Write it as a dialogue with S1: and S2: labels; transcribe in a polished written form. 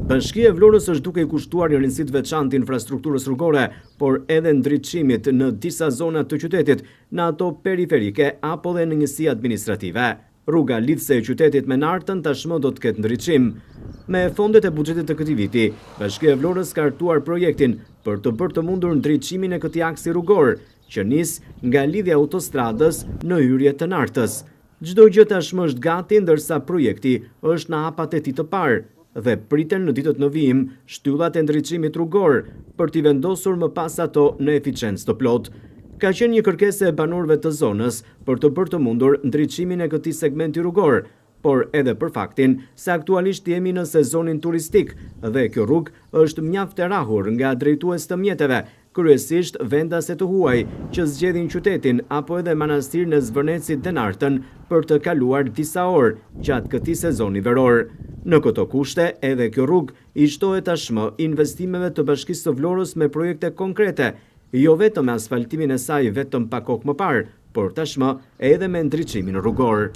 S1: Bashkia e Vlorës është duke i kushtuar një rëndësi të veçantë infrastrukturës rrugore, por edhe ndriçimit në disa zona të qytetit, në ato periferike apo dhe në njësi administrative. Rruga lidhëse e qytetit me Nartën tashmë do të ketë ndriçim. Me fondet e buxhetit të këtij viti, Bashkia e Vlorës ka hartuar projektin për të bërë të mundur ndriçimin e këtij aksi rrugor, që nis nga lidhja autostradës në hyrje të Nartës. Çdo gjë tashmë është gati, ndërsa projekti është në hapat e tij të parë dhe priten në ditët në vijim shtyllat e ndriçimit rrugor për t'i vendosur më pas ato në eficiencë të plotë. Ka qenë një kërkesë e banorëve të zonës për të bërë të mundur ndriçimin e këtij segmenti rrugor, por edhe për faktin se aktualisht jemi në sezonin turistik dhe kjo rrugë është mjaft e rahur nga drejtues të mjeteve, kryesisht vendase të huaj që zgjedhin qytetin apo edhe manastirin e Zvërnecit dhe Nartën për të kaluar disa orë gjatë këtij sezoni veror. Në këto kushte, edhe kjo rrugë i shtohet tashmë investimeve të Bashkisë së Vlorës me projekte konkrete, jo vetëm me asfaltimin e saj vetëm pa kohë më parë, por tashmë edhe me ndriçimin rrugor.